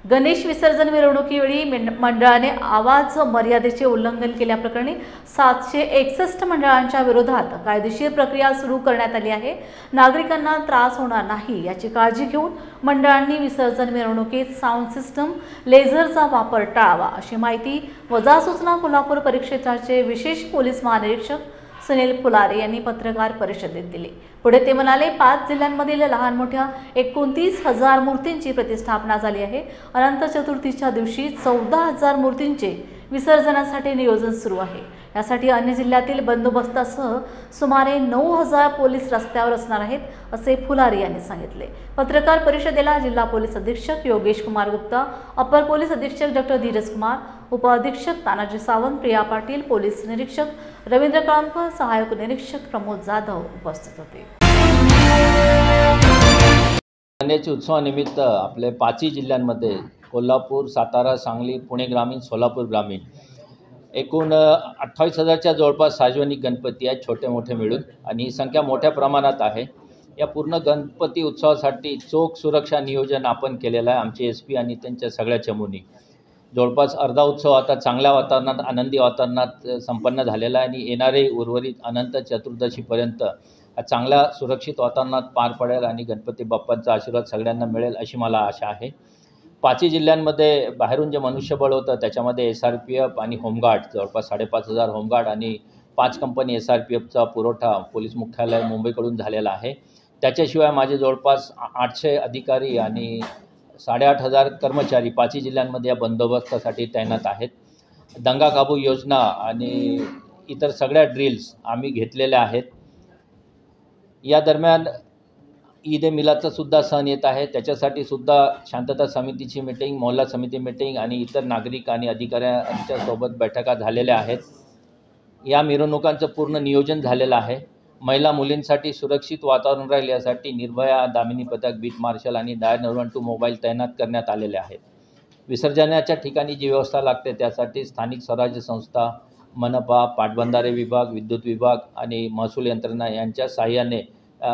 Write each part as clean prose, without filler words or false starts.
गणेश विसर्जन मिरवणुकीवेळी मंडळाने आवाज मर्यादेचे उल्लंघन केल्याप्रकरणी 761 मंडळांच्या विरोधात कायदेशीर प्रक्रिया सुरू करण्यात आली आहे। नागरिकांना त्रास होणार नाही याची काळजी घेऊन मंडळांनी विसर्जन मिरवणुकीत साऊंड सिस्टम, लेझरचा वापर टाळावा अशी माहिती वजा सूचना कोल्हापूर परिक्षेत्राचे विशेष पोलीस महानिरीक्षक सुनील फुलारे यांनी पत्रकार परिषदेत दिली। पुढे ते म्हणाले, 5 जिल्ह्यांमधील लहान मोठ्या 29,000 मूर्तींची प्रतिष्ठापना झाली आहे। अनंत चतुर्थीच्या दिवशी 14,000 मूर्तींचे विसर्जनासाठी नियोजन सुरू आहे। यासाठी अन्य जिल्ह्यातील बंदोबस्तासह सुमारे 9,000 पोलीस रस्त्यावर असणार आहेत असे फुलारे यांनी सांगितले। पत्रकार परिषदेला जिल्हा पोलीस अधीक्षक योगेश कुमार गुप्ता, अपर पोलीस अधीक्षक डॉ. धीरज कुमार, उप अधीक्षक तानाजी सावंत, प्रिया पाटील, पोलीस निरीक्षक रवींद्र कळमकर, सहायक निरीक्षक प्रमोद जाधव उपस्थित होते। गणेश उत्सवानिमित्त आपले 5 जिल्ह्यांमध्ये कोल्हापूर, सातारा, सांगली, पुणे ग्रामीण, सोलापूर ग्रामीण एकूण 28,000च्या जवळपास सार्वजनिक गणपती आहेत, छोटे मोठे मिळून, आणि ही संख्या मोठ्या प्रमाणात आहे। या पूर्ण गणपती उत्सवासाठी चोख सुरक्षा नियोजन आपण केलेलं आहे। आमचे SP आणि त्यांच्या सगळ्या चमूंनी जवळपास अर्धा उत्सव आता चांगल्या वातावरणात, आनंदी वातावरणात संपन्न झालेला आहे आणि येणारे उर्वरित अनंत चतुर्दशीपर्यंत चांगल्या सुरक्षित वातावरणात पार पडेल आणि गणपती बाप्पांचा आशीर्वाद सगळ्यांना मिळेल अशी मला आशा आहे। 5 जिल्ह्यांमध्ये बाहेरून जे मनुष्यबळ होतं त्याच्यामध्ये SRPF आणि होमगार्ड जवळपास 5,500 होमगार्ड आणि 5 कंपनी SRPFचा पुरवठा पोलीस मुख्यालय मुंबईकडून झालेला आहे। त्याच्याशिवाय माझे जवळपास 800 अधिकारी आणि 8,500 कर्मचारी 5 जिल्ह्यांमध्ये या बंदोबस्तासाठी तैनात आहेत। दंगा काबू योजना आणि इतर सगळ्या ड्रिल्स आम्ही घेतलेल्या आहेत। या दरम्यान ईद ए मिलादचा सुद्धा सण येत आहे, त्याच्यासाठी सुद्धा शांतता समितीची मीटिंग, मोहल्ला समिती मीटिंग आणि इतर नागरिक आणि अधिकाऱ्यांच्या सोबत बैठका झालेल्या आहेत। या मिरवणुकांचं पूर्ण नियोजन झालेलं आहे। महिला मुलींसाठी सुरक्षित वातावरण राहील यासाठी निर्भया, दामिनी पथक, बीट मार्शल आणि डायल 912 मोबाईल तैनात करण्यात आलेले आहेत। विसर्जनाच्या ठिकाणी जी व्यवस्था लागते त्यासाठी स्थानिक स्वराज्य संस्था, मनपा, पाटबंधारे विभाग, विद्युत विभाग आणि महसूल यंत्रणा यांच्या साहाय्याने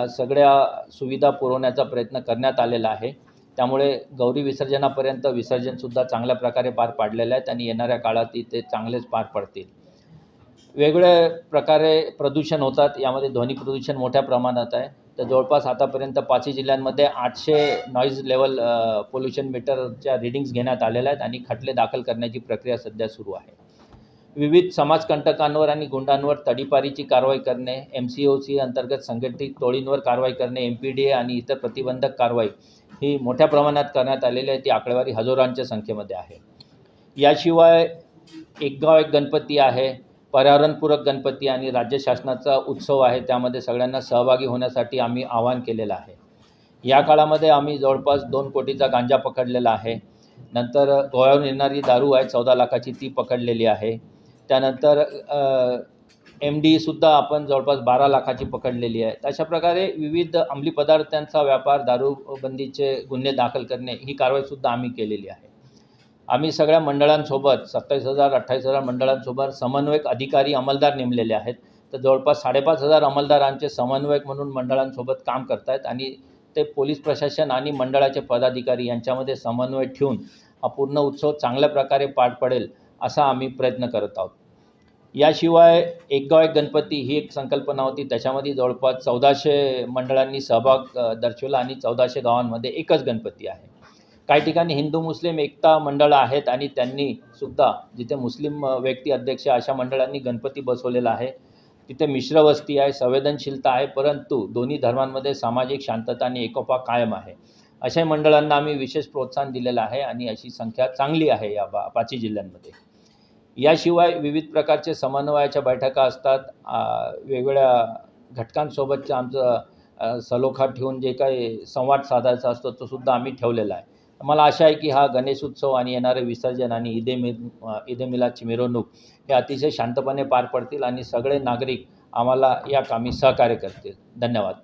सगळ्या सुविधा पुरवण्याचा प्रयत्न करण्यात आलेला आहे। त्यामुळे गौरी विसर्जनापर्यंत विसर्जनसुद्धा चांगल्या प्रकारे पार पाडलेले आहेत आणि येणाऱ्या काळात ते चांगलेच पार पडतील। वेगवेगळ्या प्रकारे प्रदूषण होतात, यामध्ये ध्वनी प्रदूषण मोठ्या प्रमाणात आहे। तर जवळपास आतापर्यंत 5 जिल्ह्यांमध्ये 800 नॉईज लेवल पोल्युशन मीटरच्या रीडिंग्स घेण्यात आलेल्या आहेत आणि खटले दाखल करण्याची प्रक्रिया सध्या सुरू आहे। विविध समाजकंटकांवर आणि गुंडांवर तडीपारीची कारवाई करणे, MCOC अंतर्गत संघटित टोळींवर कारवाई करणे, MPDA आणि इतर प्रतिबंधक कारवाई ही मोठ्या प्रमाणात करण्यात आलेली आहे। ती आकडेवारी हजारांच्या संख्येमध्ये आहे। याशिवाय एक गाव एक गणपती आहे, पर्यावरणपूरक गणपती आणि राज्य शासनाचा उत्सव आहे, त्यामध्ये सगळ्यांना सहभागी होण्यासाठी आम्ही आवाहन केलेलं आहे। या काळामध्ये आम्ही जवळपास 2 कोटीचा गांजा पकडलेला आहे। नंतर गोव्याहून येणारी दारू आहे 14 लाखाची, ती पकडलेली आहे। त्यानंतर MD सुद्धा आपण जवळपास 12 लाखाची पकडलेली आहे। अशा प्रकारे विविध अंमली पदार्थांचा व्यापार, दारूबंदीचे गुन्हे दाखल करणे ही कारवाईसुद्धा आम्ही केलेली आहे। आम्ही सगळ्या मंडळांसोबत 27,000-28,000 मंडळांसोबत समन्वयक अधिकारी अंमलदार नेमलेले आहेत। तर जवळपास 5,500 अंमलदारांचे समन्वयक म्हणून मंडळांसोबत काम करत आहेत आणि ते पोलीस प्रशासन आणि मंडळाचे पदाधिकारी यांच्यामध्ये समन्वय ठेवून हा पूर्ण उत्सव चांगल्या प्रकारे पार पडेल असा आम्ही प्रयत्न करत आहोत। याशिवाय एक गाव एक गणपती ही एक संकल्पना होती, त्याच्यामध्ये जवळपास 1400 मंडळांनी सहभाग दर्शवला आणि 1400 गावांमध्ये एकच गणपती आहे। काही ठिकाणी हिंदू मुस्लिम एकता मंडळं आहेत आणि त्यांनी सुद्धा जिथे मुस्लिम व्यक्ती अध्यक्ष अशा मंडळांनी गणपती बसवलेला आहे, तिथे मिश्र वस्ती आहे, संवेदनशीलता आहे, परंतु दोन्ही धर्मांमध्ये सामाजिक शांतता आणि एकोपा कायम आहे। अशा मंडळांना आम्ही विशेष प्रोत्साहन दिलेलं आहे आणि अशी संख्या चांगली आहे या 5 जिल्ह्यांमध्ये। याशिवाय विविध प्रकारचे समन्वयाच्या बैठका असतात, वेगवेगळ्या घटकांसोबतचं आमचं सलोखा ठेवून जे काही संवाद साधायचा असतो तो सुद्धा आम्ही ठेवलेला आहे। मला आशा आहे की हा गणेश उत्सव आणि येणारे विसर्जन आणि ईद ए मिलादची मिरवणूक हे अतिशय शांतपणे पार पडतील आणि सगळे नागरिक आम्हाला या कामी सहकार्य करतील। धन्यवाद।